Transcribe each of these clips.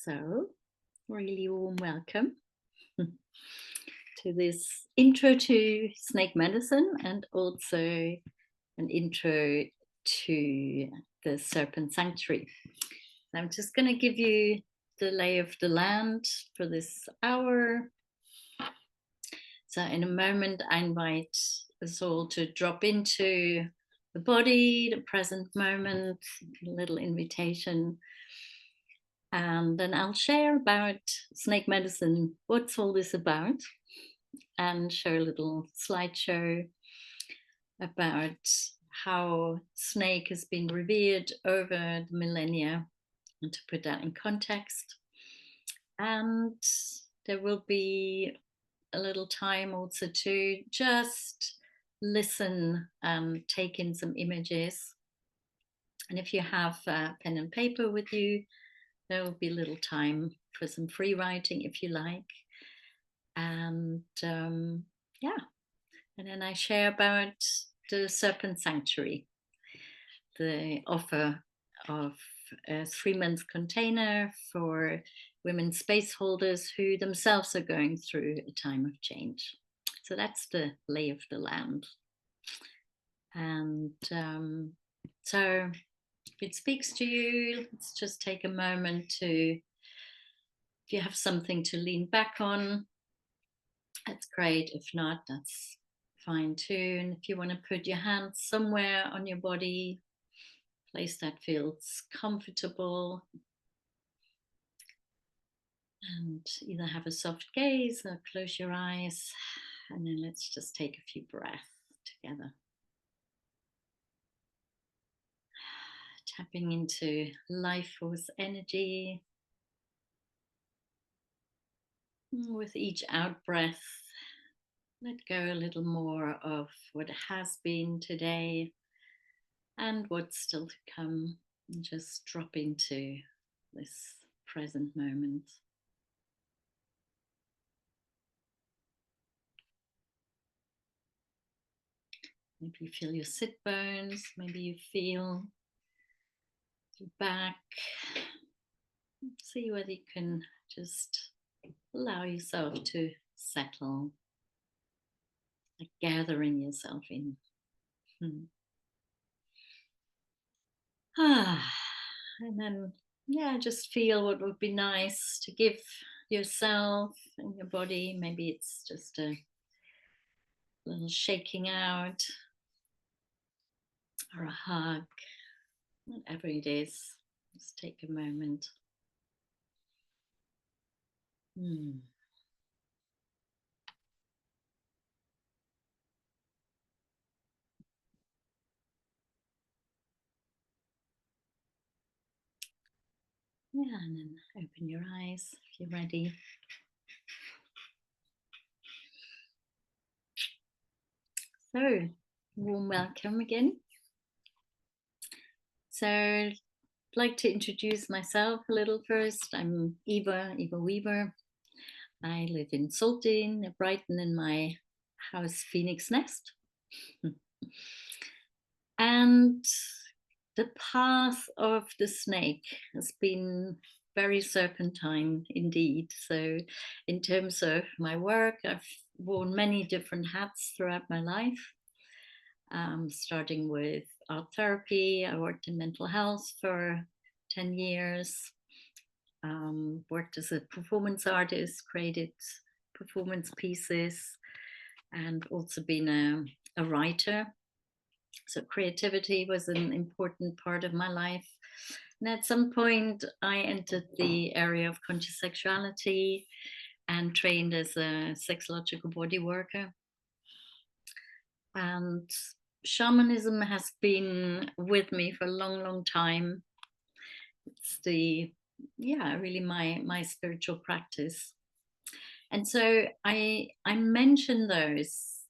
So, really warm welcome to this intro to snake medicine and also an intro to the Serpent Sanctuary. I'm just going to give you the lay of the land for this hour. So, in a moment, I invite us all to drop into the body, the present moment, a little invitation. And then I'll share about snake medicine, what's all this about, and show a little slideshow about how snake has been revered over the millennia, and to put that in context. And there will be a little time also to just listen and take in some images. And if you have pen and paper with you, there will be a little time for some free writing if you like. And yeah, and then I share about the Serpent Sanctuary, the offer of a 3-month container for women space holders who themselves are going through a time of change. So that's the lay of the land. And so if it speaks to you, let's just take a moment to, if you have something to lean back on, that's great. If not, that's fine too. And if you want to put your hands somewhere on your body, place that feels comfortable, and either have a soft gaze or close your eyes. And then let's just take a few breaths together. Tapping into life force energy. With each out breath, let go a little more of what has been today and what's still to come. And just drop into this present moment. Maybe you feel your sit bones, maybe you feel your back. See whether you can just allow yourself to settle, like gathering yourself in. And then, yeah, just feel what would be nice to give yourself and your body. Maybe it's just a little shaking out or a hug, whatever it is. Just take a moment. Yeah, and then open your eyes if you're ready. So, warm welcome again. So, I'd like to introduce myself a little first. I'm Eva Weaver. I live in Saltine, Brighton, in my house Phoenix Nest. And the path of the snake has been very serpentine indeed. So, in terms of my work, I've worn many different hats throughout my life. Starting with art therapy, I worked in mental health for 10 years. Worked as a performance artist, created performance pieces, and also been a writer. So creativity was an important part of my life. And at some point, I entered the area of conscious sexuality and trained as a sexological body worker. And shamanism has been with me for a long, long time. It's really my spiritual practice. And so I mention those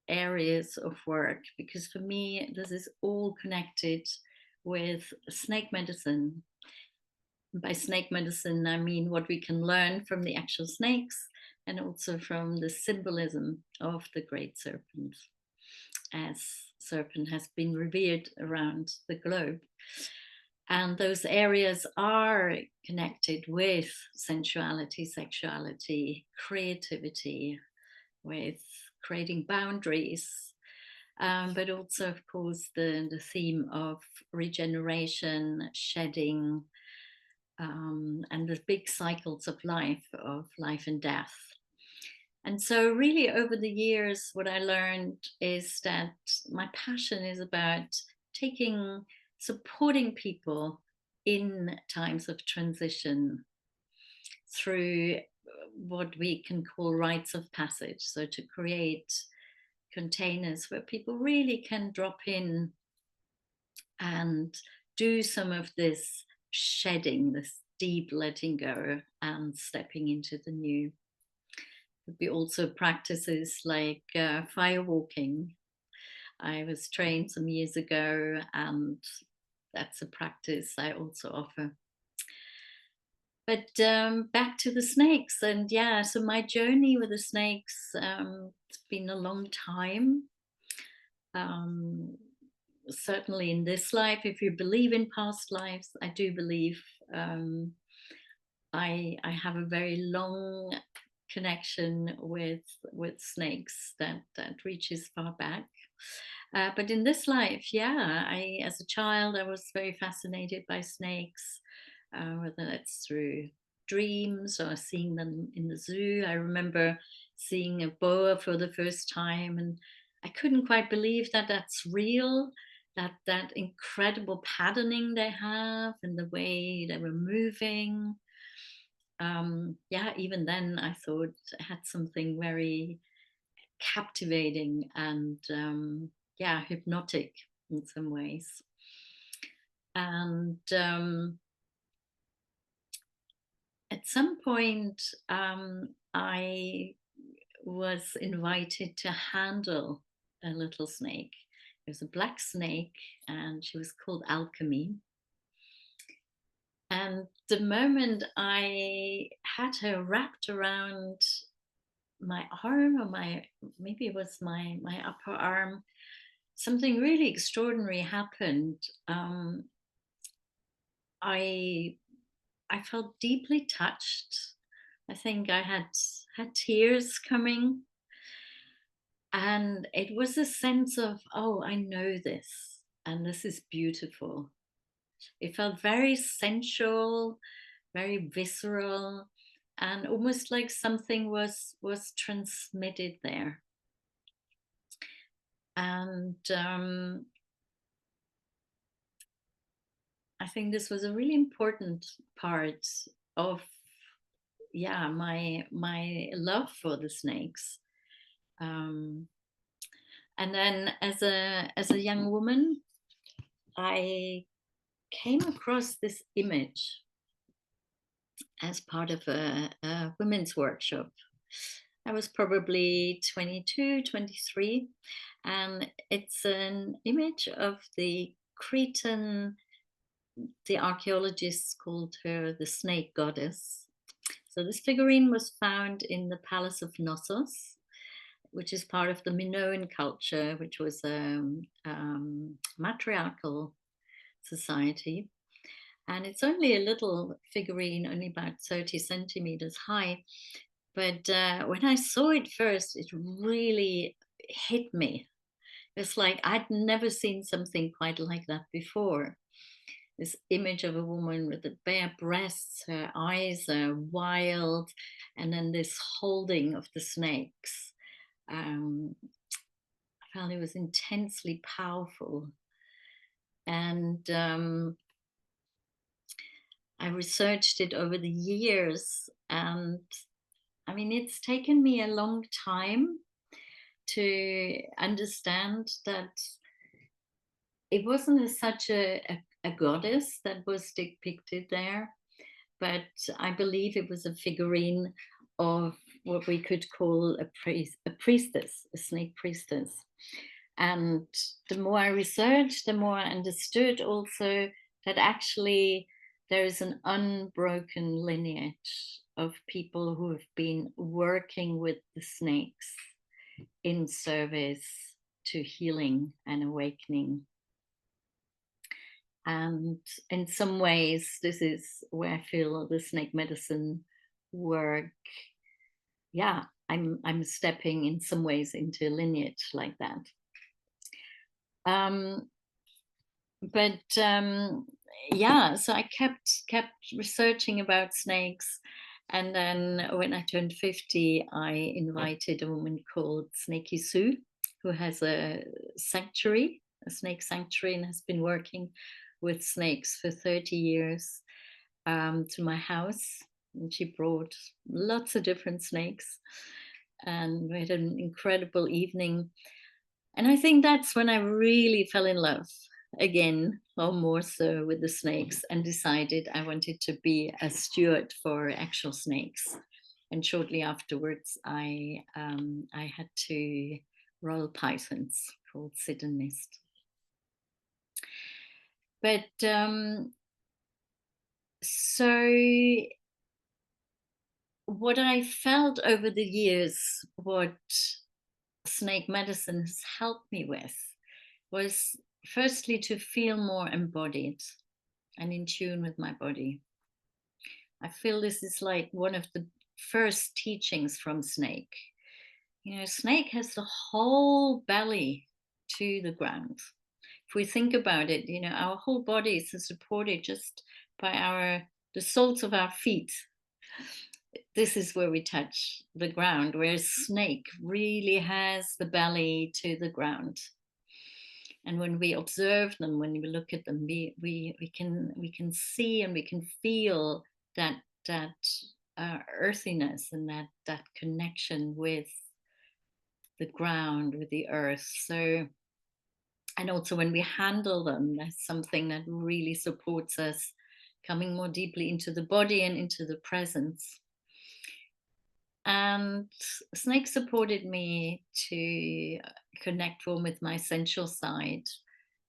areas of work because for me this is all connected with snake medicine. By snake medicine I mean what we can learn from the actual snakes and also from the symbolism of the great serpent, as serpent has been revered around the globe. And those areas are connected with sensuality, sexuality, creativity, with creating boundaries, but also, of course, the theme of regeneration, shedding, and the big cycles of life and death. And so, really, over the years, what I learned is that my passion is about supporting people in times of transition through what we can call rites of passage. So, to create containers where people really can drop in and do some of this shedding, this deep letting go, and stepping into the new. Could be also practices like firewalking. I was trained some years ago, and that's a practice I also offer. But back to the snakes, and yeah, so my journey with the snakes, it's been a long time. Um, Certainly in this life, if you believe in past lives, I do believe I have a very long connection with snakes that reaches far back. But in this life, yeah, I as a child I was very fascinated by snakes, whether that's through dreams or seeing them in the zoo. I remember seeing a boa for the first time, and I couldn't quite believe that that's real. That incredible patterning they have and the way they were moving. Yeah, even then I thought it had something very captivating and yeah, hypnotic in some ways. And at some point, I was invited to handle a little snake. It was a black snake, and she was called Alchemy. And the moment I had her wrapped around my arm, or maybe it was my upper arm, something really extraordinary happened. I I felt deeply touched. I think I had tears coming, and it was a sense of, oh, I know this, and this is beautiful. It felt very sensual, very visceral, and almost like something was transmitted there. And I think this was a really important part of, yeah, my love for the snakes. Um, and then as a young woman, I came across this image as part of a women's workshop. I was probably 22, 23, and it's an image of the archaeologists called her the snake goddess. So this figurine was found in the palace of Knossos, which is part of the Minoan culture, which was a matriarchal society. And it's only a little figurine, only about 30 centimeters high. But when I saw it first, it really hit me. It's like I'd never seen something quite like that before. This image of a woman with the bare breasts, her eyes are wild, and then this holding of the snakes. I found it was intensely powerful. And I researched it over the years. And I mean, it's taken me a long time to understand that it wasn't such a goddess that was depicted there, but I believe it was a figurine of what we could call a priestess, a snake priestess. And the more I researched, the more I understood also that actually there is an unbroken lineage of people who have been working with the snakes in service to healing and awakening. And in some ways, this is where I feel the snake medicine work. Yeah, I'm stepping in some ways into lineage like that. Um, but yeah, so I kept researching about snakes, and then when I turned 50, I invited a woman called Snakey Sue, who has a sanctuary, a snake sanctuary, and has been working with snakes for 30 years, to my house. And she brought lots of different snakes, and we had an incredible evening. And I think that's when I really fell in love again, or more so, with the snakes, and decided I wanted to be a steward for actual snakes. And shortly afterwards, I had two royal pythons called Sid and Mist. But so what I felt over the years, what snake medicine has helped me with, was firstly to feel more embodied and in tune with my body. I feel this is like one of the first teachings from snake. You know, snake has the whole belly to the ground. If we think about it, you know, our whole body is supported just by the soles of our feet. This is where we touch the ground, whereas snake really has the belly to the ground. And when we observe them, when we look at them, we can see and we can feel that earthiness and that connection with the ground, with the earth. So, and also when we handle them, that's something that really supports us coming more deeply into the body and into the presence. And snake supported me to connect more with my sensual side,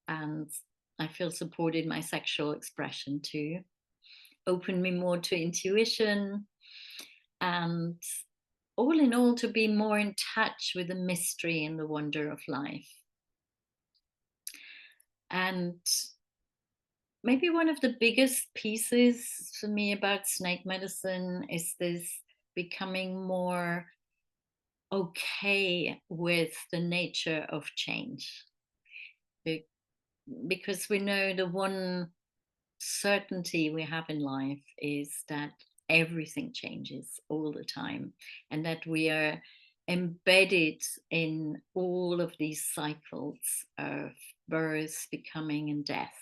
and I feel supported my sexual expression too. Opened me more to intuition, and all in all, to be more in touch with the mystery and the wonder of life. And maybe one of the biggest pieces for me about snake medicine is this becoming more okay with the nature of change. Because we know the one certainty we have in life is that everything changes all the time, and that we are embedded in all of these cycles of birth, becoming, and death,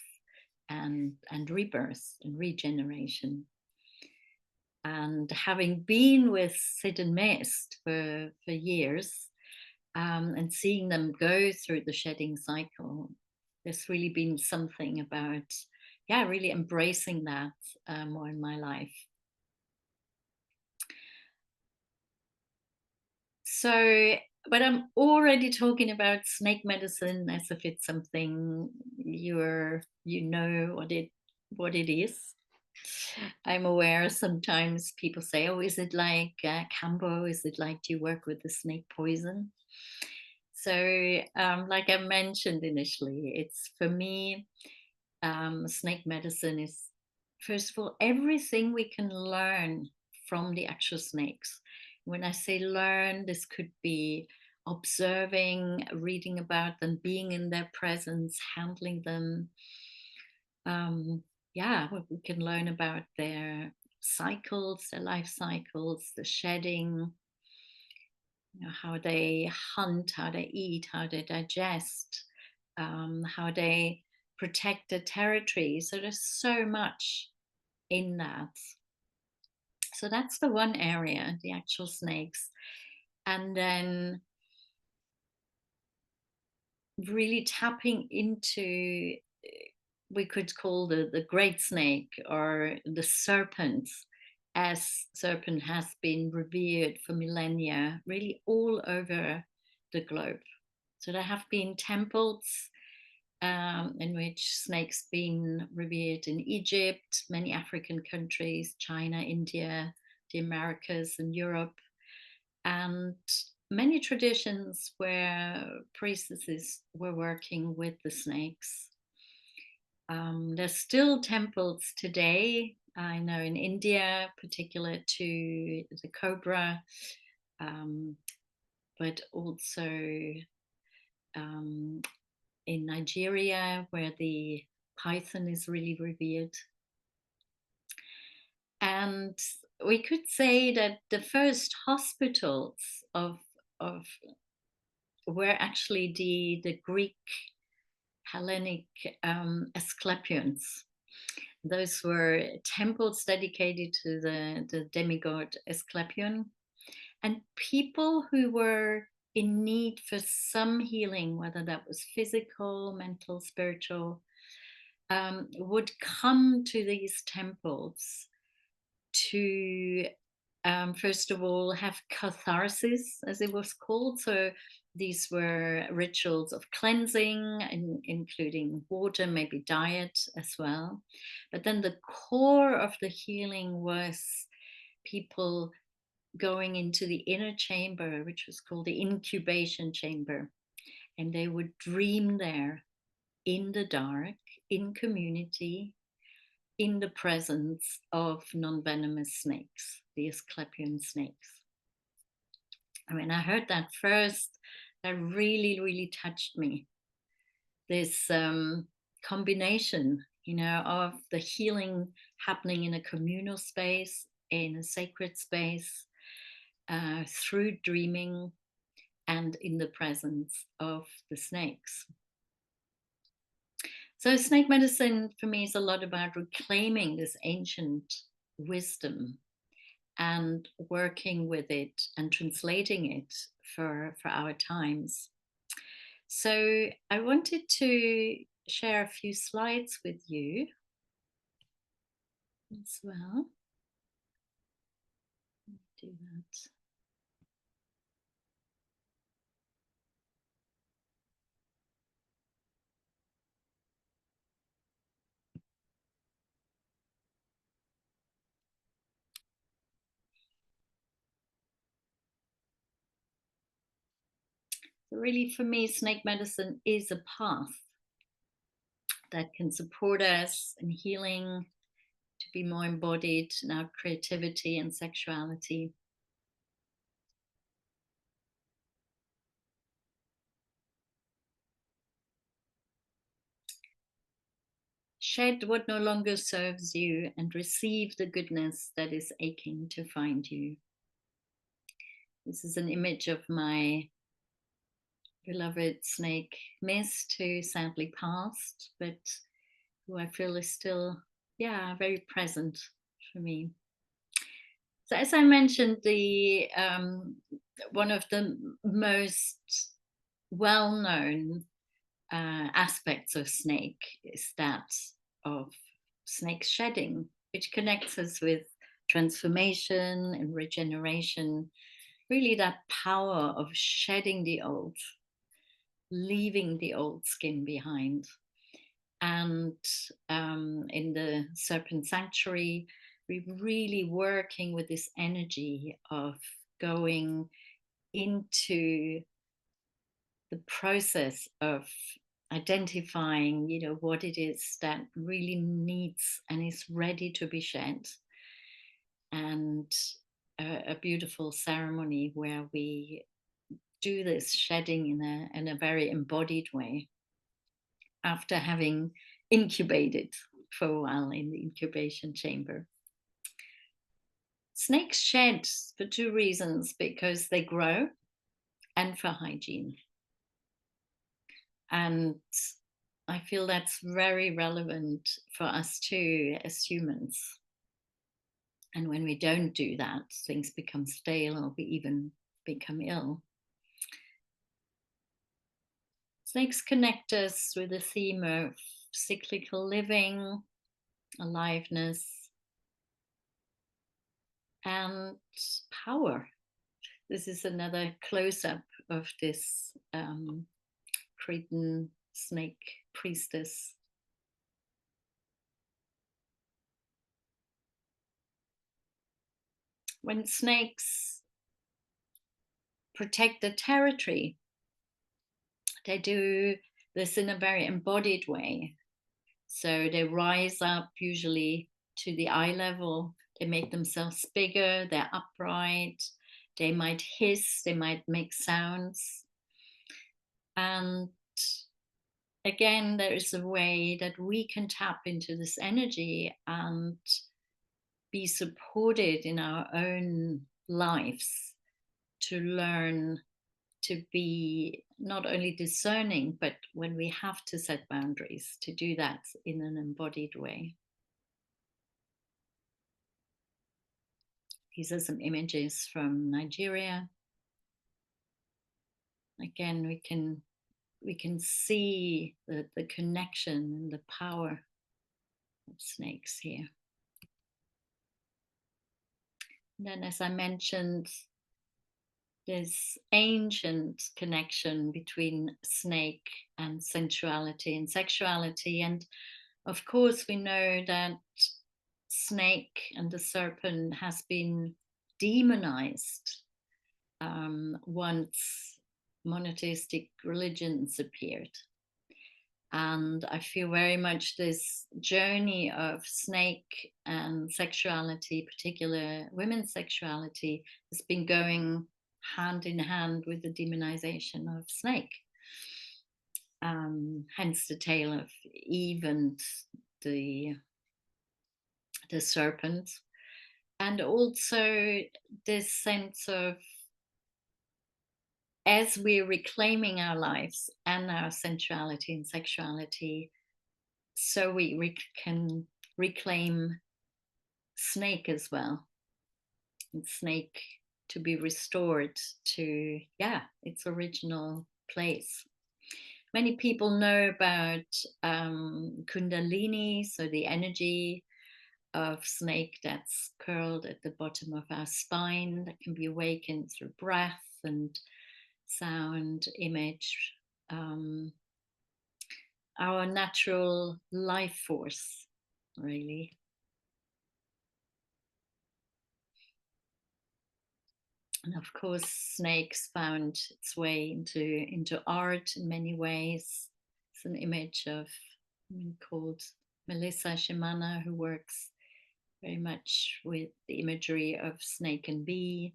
and rebirth and regeneration. And having been with Sid and Mist for years, and seeing them go through the shedding cycle, there's really been something about, yeah, really embracing that more in my life. So, but I'm already talking about snake medicine as if it's something you know what it is. I'm aware sometimes people say, "Oh, is it like Cambo? Is it like, do you work with the snake poison?" So, like I mentioned initially, it's for me, snake medicine is, first of all, everything we can learn from the actual snakes. When I say learn, this could be observing, reading about them, being in their presence, handling them. Yeah, we can learn about their cycles, their life cycles, the shedding, you know, how they hunt, how they eat, how they digest, how they protect their territory. So there's so much in that. So that's the one area, the actual snakes. And then really tapping into, we could call the great snake or the serpent, as serpent has been revered for millennia, really all over the globe. So there have been temples in which snakes been revered in Egypt, many African countries, China, India, the Americas, and Europe, and many traditions where priestesses were working with the snakes. There's still temples today. I know in India, particular to the cobra, um, but also um, in Nigeria, where the python is really revered. And we could say that the first hospitals of were actually the Greek Hellenic Asclepions. Those were temples dedicated to the demigod Asclepion, and people who were in need for some healing, whether that was physical, mental, spiritual, would come to these temples to first of all have catharsis, as it was called. So these were rituals of cleansing, including water, maybe diet as well. But then the core of the healing was people going into the inner chamber, which was called the incubation chamber. And they would dream there in the dark, in community, in the presence of non-venomous snakes, the Asclepian snakes. I mean, I heard that first, that really, really touched me. This combination, of the healing happening in a communal space, in a sacred space, through dreaming, and in the presence of the snakes. So snake medicine for me is a lot about reclaiming this ancient wisdom and working with it and translating it for our times. So I wanted to share a few slides with you as well. Do that. So really, for me, snake medicine is a path that can support us in healing, to be more embodied in our creativity and sexuality. Shed what no longer serves you and receive the goodness that is aching to find you. This is an image of my beloved snake Mist, who sadly passed, but who I feel is still, very present for me. So, as I mentioned, the one of the most well-known aspects of snake is that of snake shedding, which connects us with transformation and regeneration. Really, that power of shedding the old, leaving the old skin behind. And in the Serpent Sanctuary, we're really working with this energy of going into the process of identifying, what it is that really needs and is ready to be shed. And a beautiful ceremony where we do this shedding in a very embodied way after having incubated for a while in the incubation chamber. Snakes shed for two reasons: because they grow and for hygiene. And I feel that's very relevant for us too as humans. And when we don't do that, things become stale or we even become ill. Snakes connect us with the theme of cyclical living, aliveness, and power. This is another close-up of this Cretan snake priestess. When snakes protect the territory, they do this in a very embodied way. So they rise up usually to the eye level. They make themselves bigger, they're upright, they might hiss, they might make sounds. And again, there is a way that we can tap into this energy and be supported in our own lives to learn to be not only discerning, but when we have to set boundaries, to do that in an embodied way. These are some images from Nigeria. Again, we can see the connection and the power of snakes here. And then, as I mentioned, this ancient connection between snake and sensuality and sexuality. And of course, we know that snake and the serpent has been demonized once monotheistic religions appeared. And I feel very much this journey of snake and sexuality, particular women's sexuality, has been going hand in hand with the demonization of snake. Hence the tale of Eve and the serpent. And also this sense of, as we're reclaiming our lives and our sensuality and sexuality, so we can reclaim snake as well. And snake to be restored to, its original place. Many people know about Kundalini, so the energy of snake that's curled at the bottom of our spine that can be awakened through breath and sound, image, our natural life force, really. And of course, snakes found its way into art in many ways. It's an image of a woman called Melissa Shimana, who works very much with the imagery of snake and bee.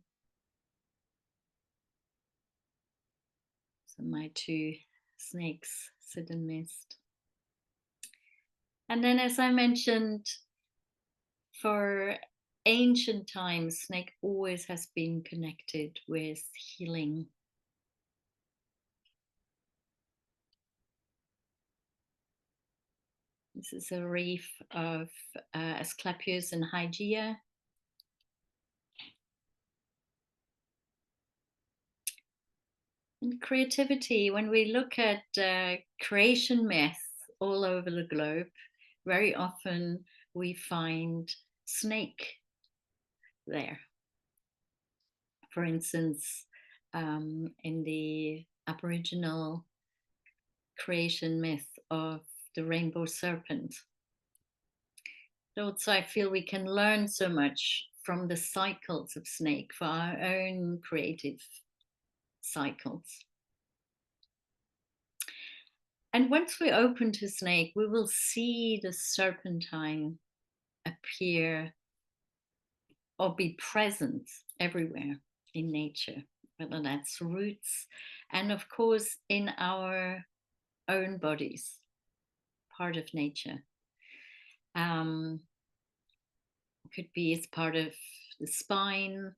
So my two snakes sit in mist. And then, as I mentioned, for ancient times, snake always has been connected with healing. This is a reef of Asclepius and Hygeia. And creativity, when we look at creation myths all over the globe, very often we find snake there. For instance, in the Aboriginal creation myth of the rainbow serpent. Also, I feel we can learn so much from the cycles of snake for our own creative cycles. And once we open to snake, we will see the serpentine appear or be present everywhere in nature, whether that's roots and of course in our own bodies, part of nature. Could be as part of the spine,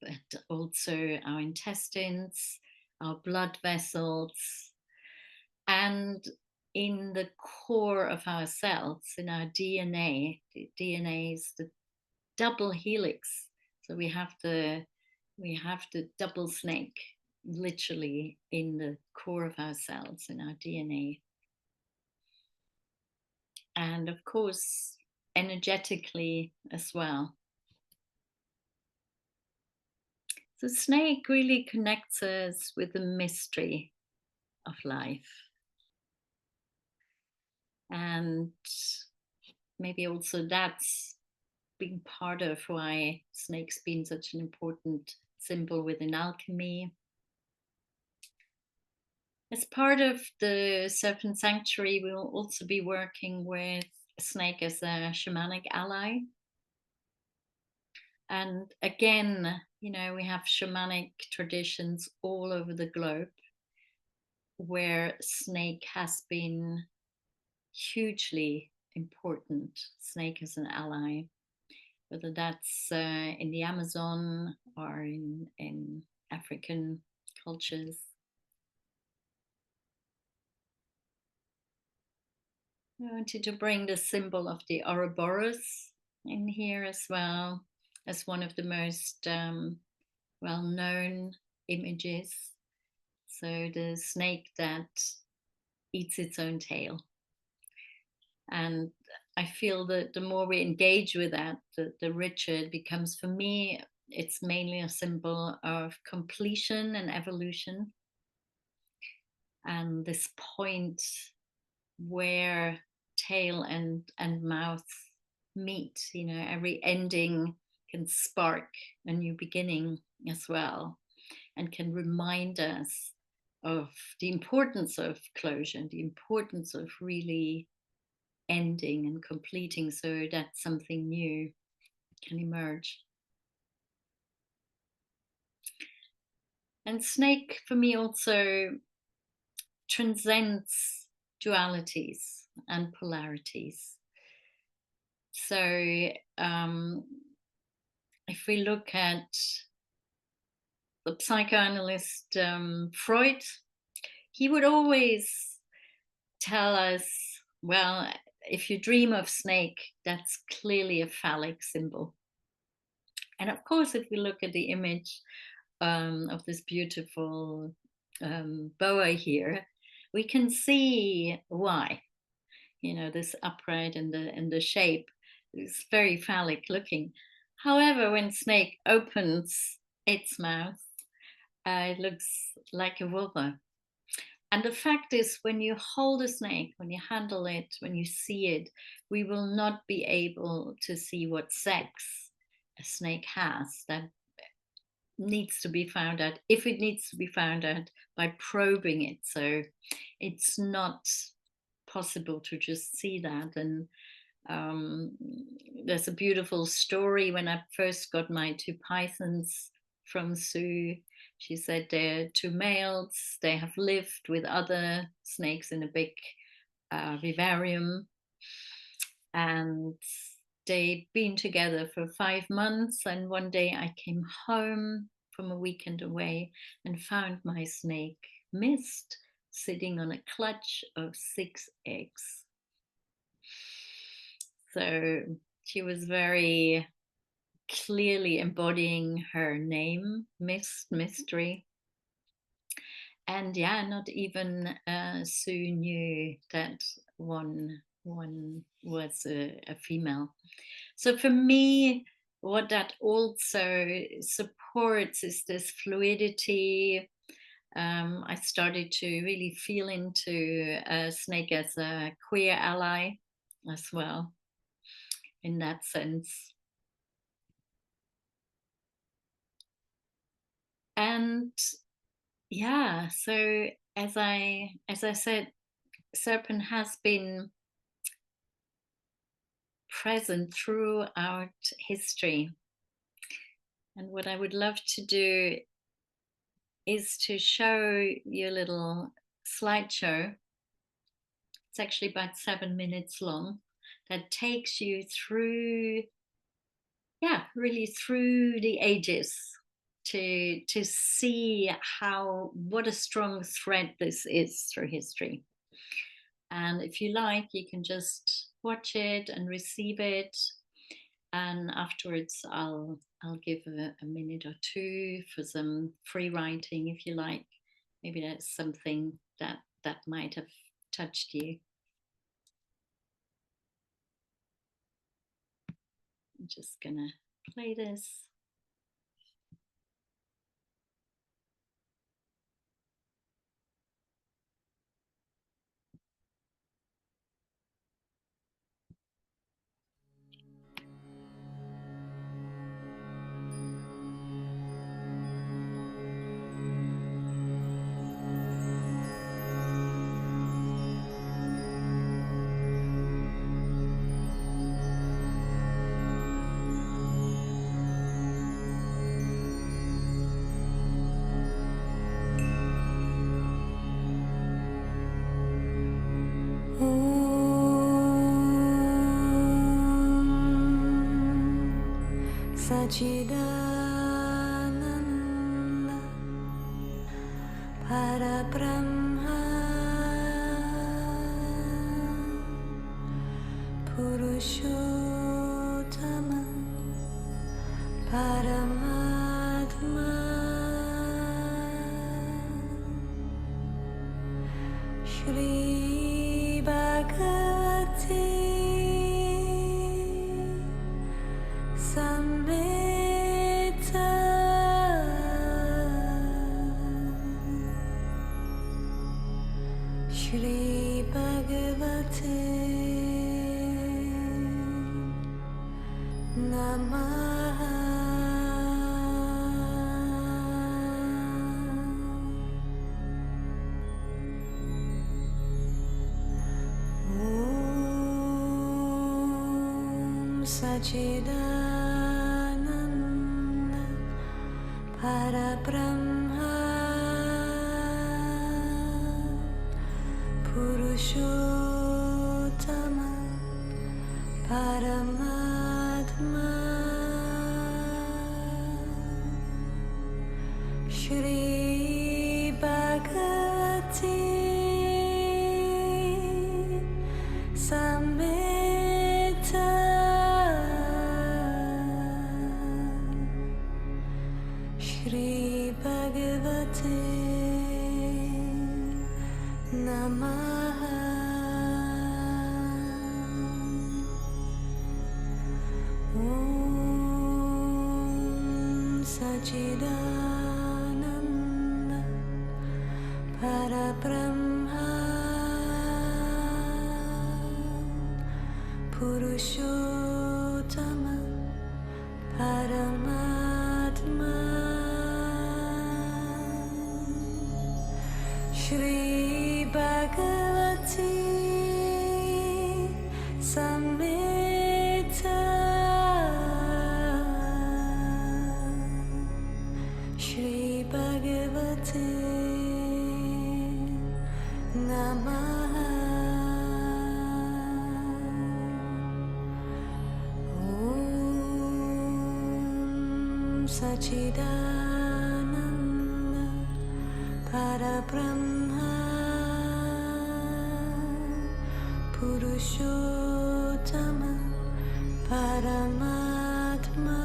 but also our intestines, our blood vessels, and in the core of our cells, in our DNA. The DNA is the double helix. So we have the double snake literally in the core of our cells, in our DNA. And of course, energetically as well. So snake really connects us with the mystery of life. And maybe also that's been part of why snake's been such an important symbol within alchemy. As part of the Serpent Sanctuary, we will also be working with a snake as a shamanic ally. And again, we have shamanic traditions all over the globe where snake has been hugely important. Snake as an ally, whether that's in the Amazon or in African cultures. I wanted to bring the symbol of the Ouroboros in here as well, as one of the most well-known images. So the snake that eats its own tail. And I feel that the more we engage with that, the richer it becomes. For me, it's mainly a symbol of completion and evolution. And this point where tail and mouth meet, every ending can spark a new beginning as well, and can remind us of the importance of closure, the importance of really ending and completing so that something new can emerge. And snake for me also transcends dualities and polarities. So if we look at the psychoanalyst Freud, he would always tell us, well, if you dream of snake, that's clearly a phallic symbol. And of course, if we look at the image of this beautiful boa here, we can see why. This upright and the shape is very phallic looking. However, when snake opens its mouth, it looks like a vulva. And the fact is, when you hold a snake, when you handle it, when you see it, we will not be able to see what sex a snake has. That needs to be found out, if it needs to be found out, by probing it. So it's not possible to just see that. And there's a beautiful story. When I first got my two pythons from Sue, she said they're two males. They have lived with other snakes in a big vivarium, and they'd been together for 5 months. And one day I came home from a weekend away and found my snake Mist sitting on a clutch of 6 eggs. So she was very clearly embodying her name, Mist, mystery. And yeah, not even Sue knew that one was a female. So for me, what that also supports is this fluidity. I started to really feel into snake as a queer ally as well, in that sense. And yeah, so as I said, serpent has been present throughout history. And what I would love to do is to show you a little slideshow. It's actually about 7 minutes long, that takes you through, really through the ages, to see what a strong thread this is through history. And if you like, you can just watch it and receive it. And afterwards, I'll give a minute or two for some free writing, if you like. Maybe that's something that might have touched you. I'm just gonna play this. Sachidananda Parabrahma Purushottama Paramatma Shri Bhagavati Samvita Shri Bhagavate Namaha. Om Sachidananda Parabrahma Purushottama Paramatma Shri Bhagavati Samvita Shri Bhagavate Namaha. Om Sachidananda Parabrahma Purushottama Paramatma Shri Bhagavati Samvita Shri Bhagavate Namaha. Om Sachidananda Parabrahma Purushottama Paramatma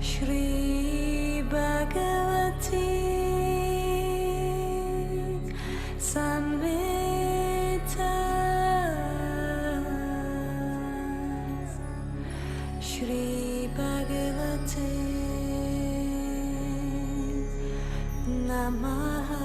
Shri Bhagavati Samvita Shri Bhagavate Namaha.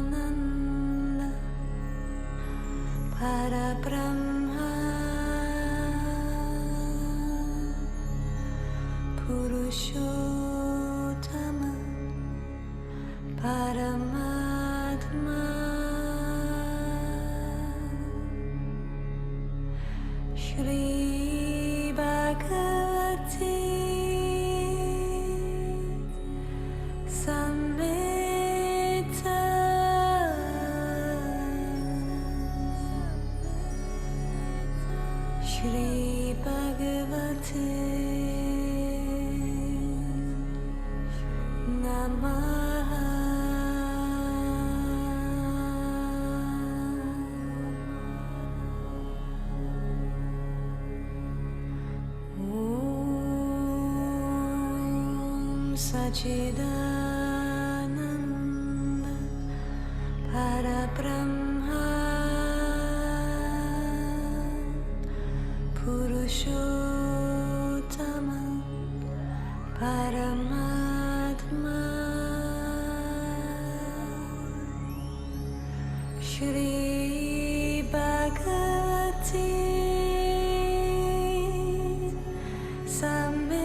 Sachidananda Parabrahma Purushottama Paramatma Shri Bhagavati Samvita Shri Bhagavate Namaha. Sachidananda Parabrahma Purushottama Paramatma Shri Bhagavati Samhita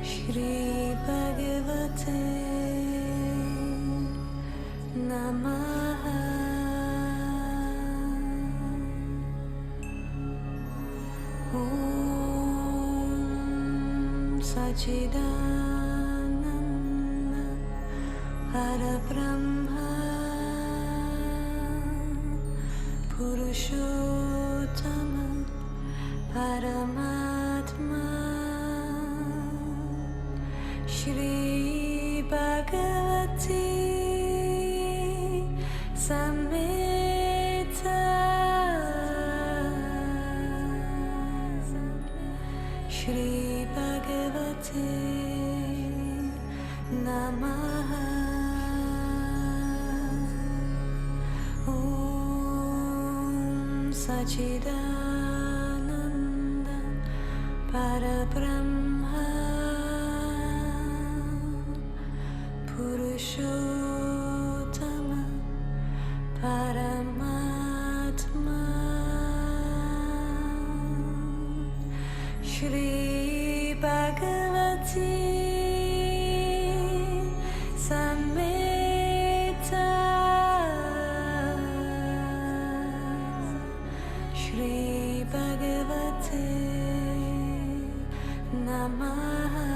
Shri Bhagavate Namaha Om Sachidananda Parabrahma Purushottama Paramatma Shri Bhagavati Samhita Shri Bhagavate Namaha Om Sachidananda Parabrahma Purushottama Paramatma Shri Bhagavati Samhita Shri Bhagavate Namaha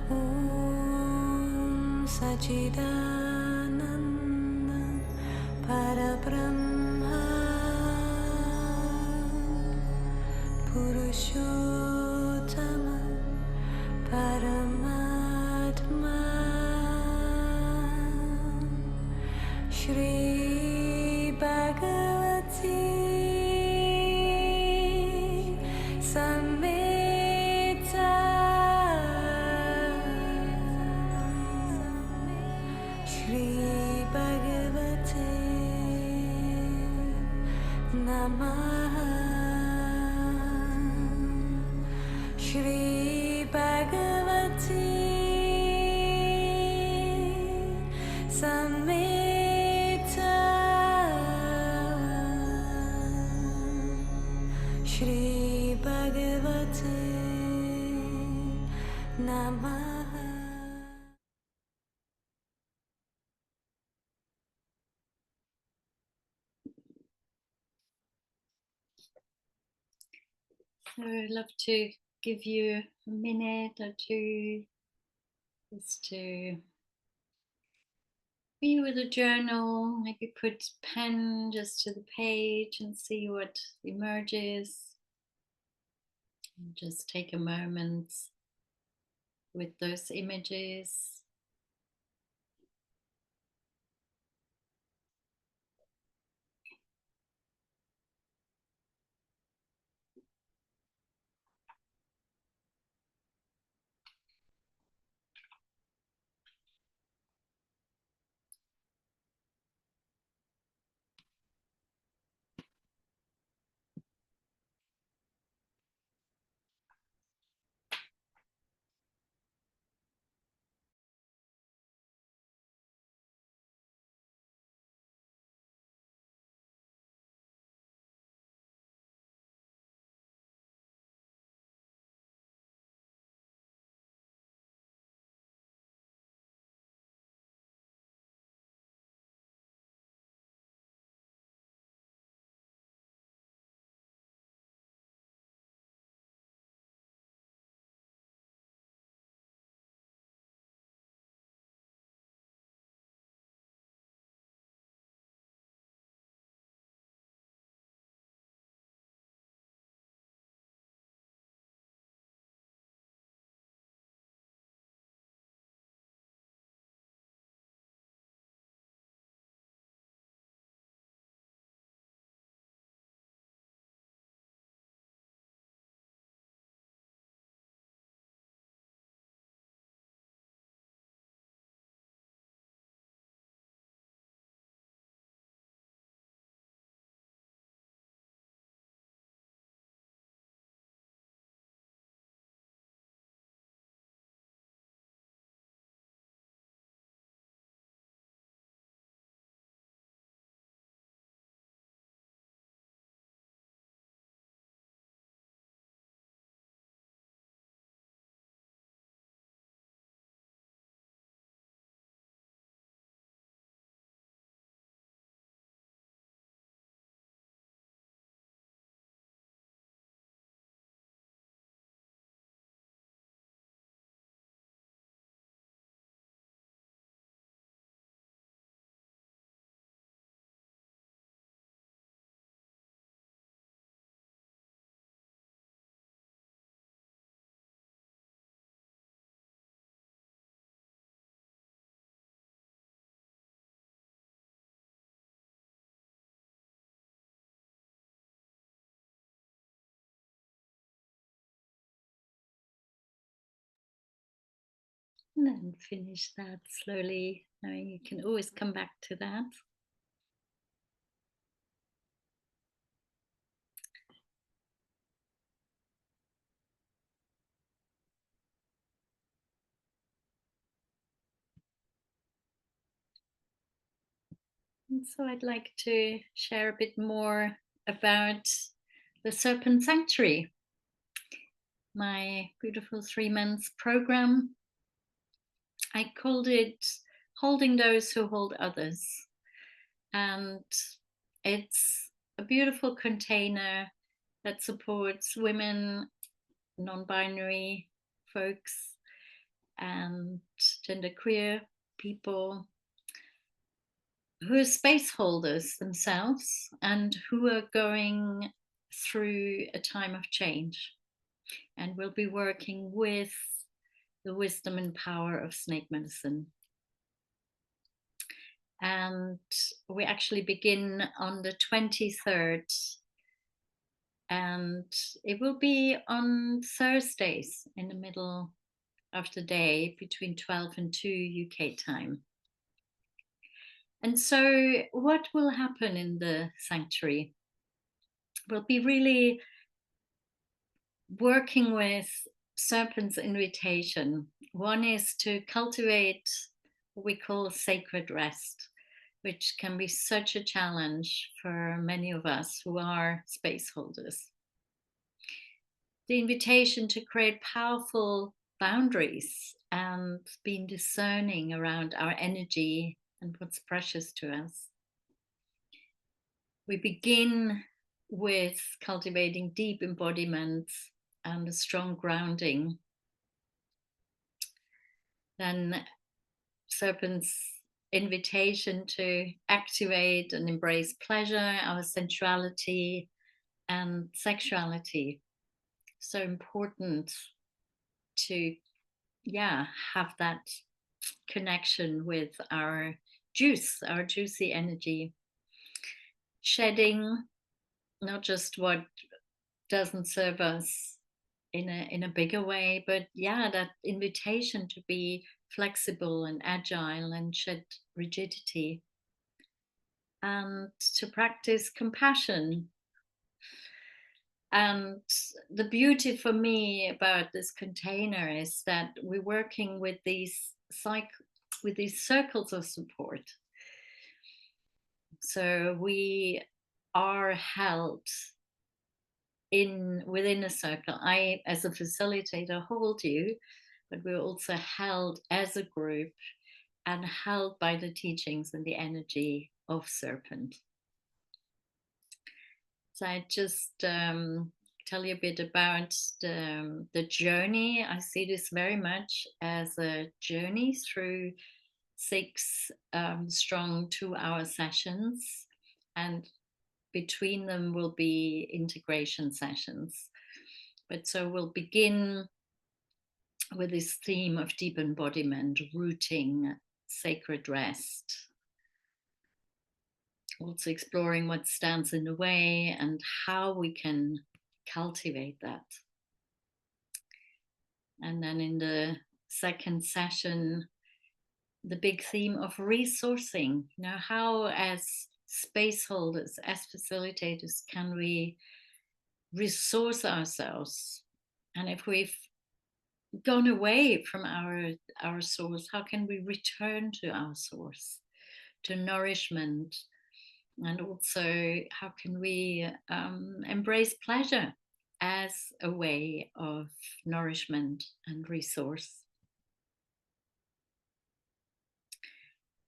Om Sachidananda Parabrahma Purushottama Paramatma Shri Bhagavati Samhita Shri Bhagavate Namaha Shri Bhagavati Samhita Shri Bhagavate Namaha. So I'd love to give you a minute or two just to be with a journal, maybe put pen just to the page and see what emerges. And just take a moment with those images. And then finish that slowly. I mean, you can always come back to that. And so I'd like to share a bit more about the Serpent Sanctuary, my beautiful 3 months program. I called it Holding Those Who Hold Others. And it's a beautiful container that supports women, non binary folks, and genderqueer people who are space holders themselves and who are going through a time of change. And we'll be working with the wisdom and power of snake medicine. And we actually begin on the 23rd, and it will be on Thursdays in the middle of the day between 12 and 2 UK time. And so, what will happen in the sanctuary? We'll be really working with Serpent's invitation. One is to cultivate what we call sacred rest, which can be such a challenge for many of us who are space holders. The invitation to create powerful boundaries and being discerning around our energy and what's precious to us. We begin with cultivating deep embodiment and a strong grounding. Then Serpent's invitation to activate and embrace pleasure, our sensuality and sexuality. So important to have that connection with our juicy energy, shedding not just what doesn't serve us in a bigger way, but that invitation to be flexible and agile and shed rigidity, and to practice compassion. And the beauty for me about this container is that we're working with these circles of support. So we are held within a circle. I, as a facilitator, hold you, but we're also held as a group and held by the teachings and the energy of Serpent. So I just tell you a bit about the journey. I see this very much as a journey through 6 strong 2-hour sessions, and between them will be integration sessions. But so we'll begin with this theme of deep embodiment, rooting, sacred rest. Also exploring what stands in the way and how we can cultivate that. And then in the second session, the big theme of resourcing. How as space holders, as facilitators, can we resource ourselves? And if we've gone away from our source, how can we return to our source, to nourishment? And also, how can we embrace pleasure as a way of nourishment and resource?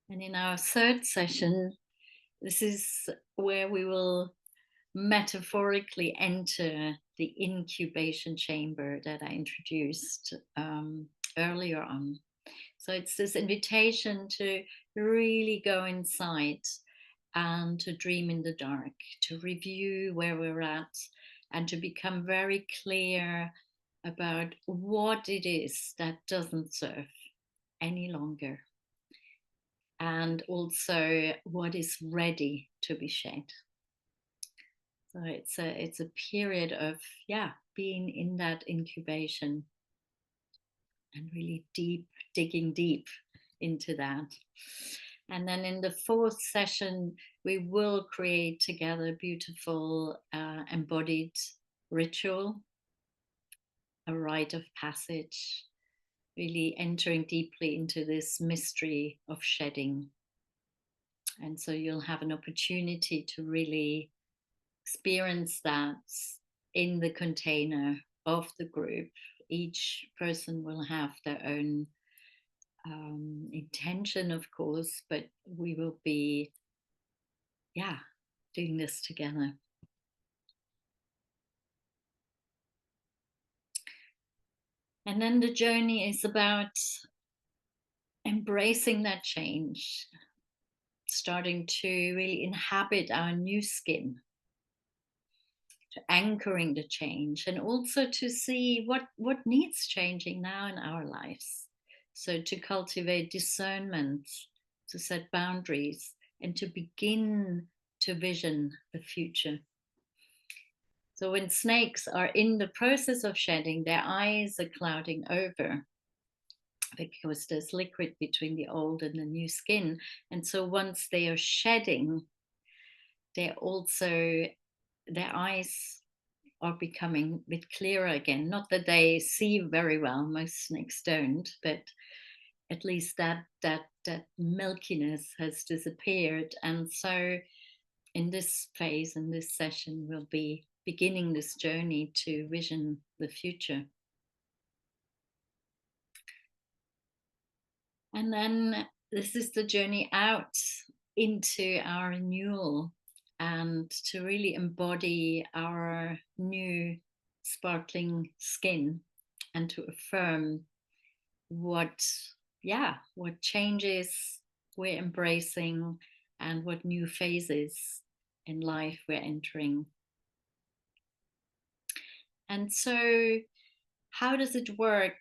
And in our third session, this is where we will metaphorically enter the incubation chamber that I introduced earlier on. So it's this invitation to really go inside and to dream in the dark, to review where we're at, and to become very clear about what it is that doesn't serve any longer, and also what is ready to be shed. So it's a period of being in that incubation and really digging deep into that. And then in the fourth session, we will create together a beautiful embodied ritual, a rite of passage, really entering deeply into this mystery of shedding. And so you'll have an opportunity to really experience that in the container of the group. Each person will have their own intention, of course, but we will be, doing this together. And then the journey is about embracing that change, starting to really inhabit our new skin, to anchoring the change, and also to see what needs changing now in our lives. So to cultivate discernment, to set boundaries, and to begin to vision the future. So when snakes are in the process of shedding, their eyes are clouding over because there's liquid between the old and the new skin. And so once they are shedding, their eyes are becoming a bit clearer again. Not that they see very well, most snakes don't, but at least that milkiness has disappeared. And so in this phase, in this session, we'll be beginning this journey to vision the future. And then this is the journey out into our renewal and to really embody our new sparkling skin and to affirm what changes we're embracing and what new phases in life we're entering. And so how does it work?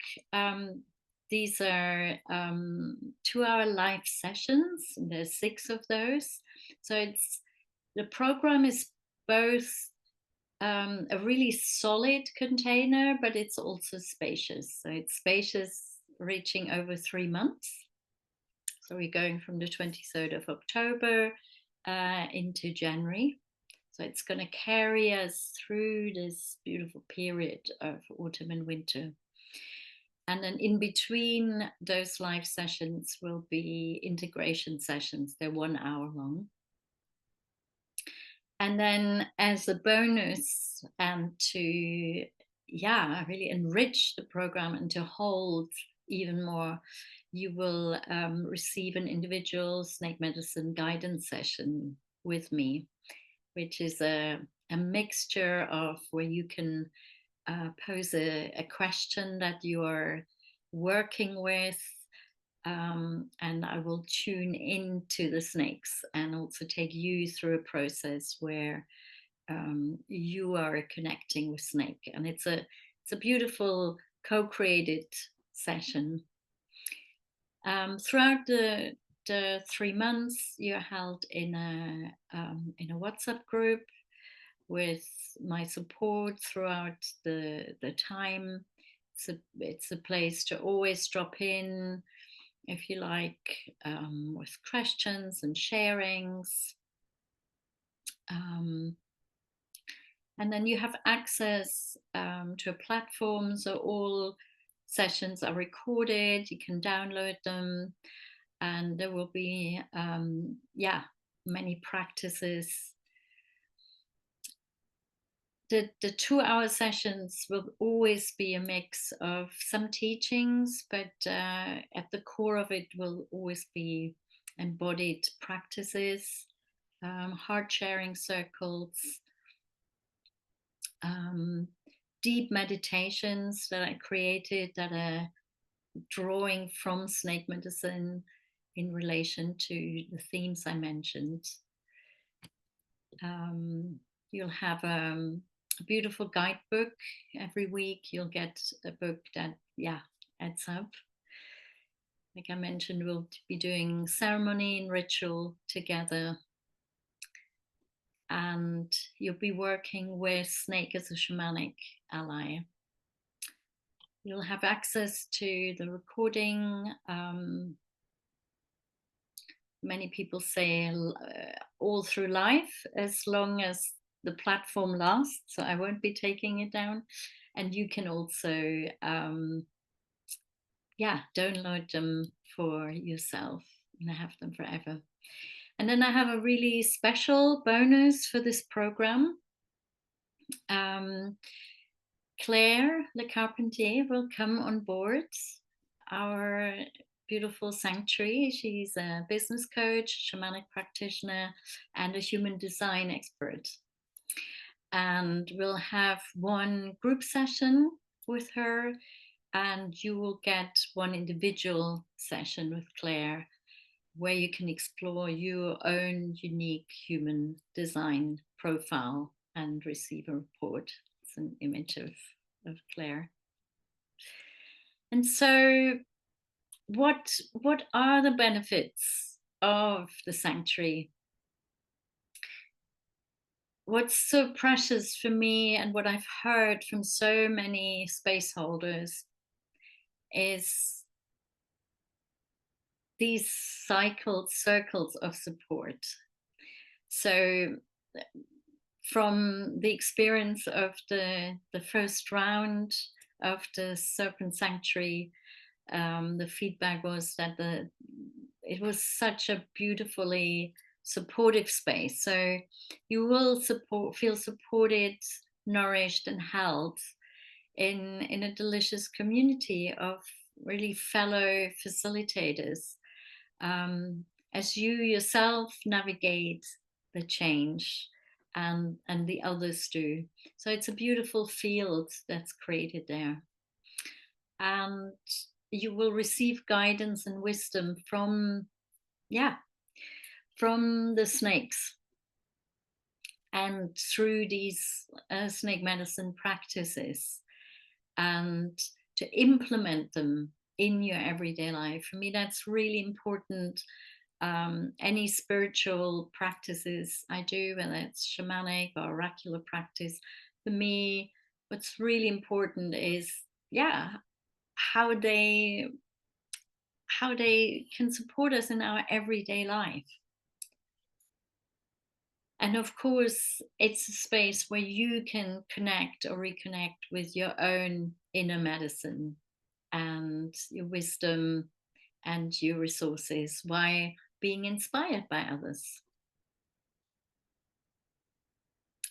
These are 2-hour live sessions. There's 6 of those. So the program is both a really solid container, but it's also spacious. So it's spacious, reaching over 3 months. So we're going from the 23rd of October into January. So it's going to carry us through this beautiful period of autumn and winter. And then in between those live sessions will be integration sessions. They're 1 hour long. And then as a bonus and to, really enrich the program and to hold even more, you will receive an individual snake medicine guidance session with me, which is a mixture of where you can pose a question that you are working with, and I will tune into the snakes and also take you through a process where you are connecting with snake. And it's a beautiful co-created session. Throughout the 3 months, you're held in a WhatsApp group with my support throughout the time. It's a place to always drop in if you like, with questions and sharings. And then you have access to a platform, so all sessions are recorded. You can download them, and there will be many practices. The 2-hour sessions will always be a mix of some teachings, but at the core of it will always be embodied practices, heart sharing circles, deep meditations that I created that are drawing from snake medicine in relation to the themes I mentioned. You'll have a beautiful guidebook. Every week you'll get a book that adds up. Like I mentioned, we'll be doing ceremony and ritual together, and you'll be working with snake as a shamanic ally. You'll have access to the recording. Many people say all through life, as long as the platform lasts. So I won't be taking it down. And you can also, download them for yourself and have them forever. And then I have a really special bonus for this program. Claire Le Carpentier will come on board our beautiful sanctuary. She's a business coach, shamanic practitioner, and a human design expert. And we'll have one group session with her, and you will get one individual session with Claire where you can explore your own unique human design profile and receive a report. It's an image of Claire. And so what are the benefits of the sanctuary? What's so precious for me and what I've heard from so many space holders is these circles of support. So from the experience of the first round of the Serpent Sanctuary, the feedback was that it was such a beautifully supportive space. So you will feel supported, nourished, and held in a delicious community of really fellow facilitators, as you yourself navigate the change and the others do. So it's a beautiful field that's created there. And you will receive guidance and wisdom from the snakes and through these snake medicine practices, and to implement them in your everyday life. For me, that's really important. Any spiritual practices I do, whether it's shamanic or oracular practice, for me, what's really important is, how they can support us in our everyday life. And of course, it's a space where you can connect or reconnect with your own inner medicine and your wisdom and your resources while being inspired by others.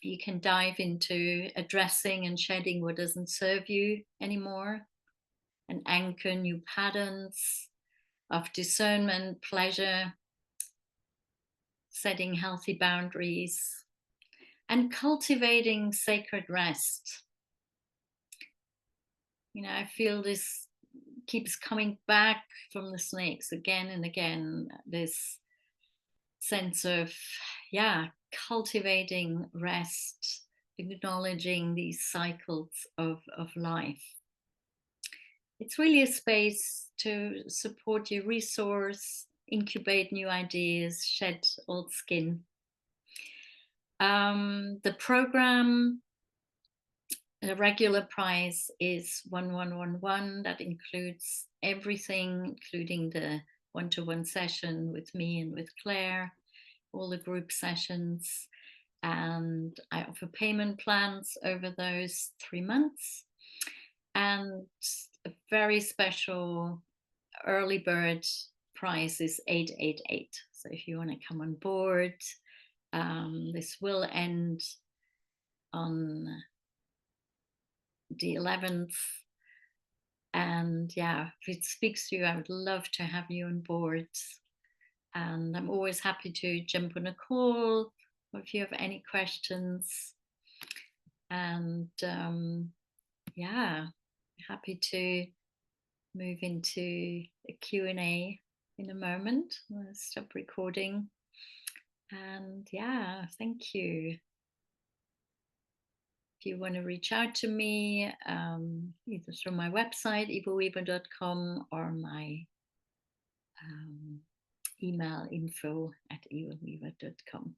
You can dive into addressing and shedding what doesn't serve you anymore and anchor new patterns of discernment, pleasure, setting healthy boundaries, and cultivating sacred rest. I feel this keeps coming back from the snakes again and again, this sense of, cultivating rest, acknowledging these cycles of life. It's really a space to support your resource, incubate new ideas, shed old skin. The program, the regular price is 1111. That includes everything, including the one-to-one session with me and with Claire, all the group sessions. And I offer payment plans over those 3 months. And a very special early bird price is 888. So if you want to come on board, this will end on the 11th. And if it speaks to you, I would love to have you on board. And I'm always happy to jump on a call or if you have any questions. And happy to move into a Q&A in a moment. I'm going to stop recording. And thank you. If you want to reach out to me, either through my website, evaweaver.com, or my email info@evaweaver.com.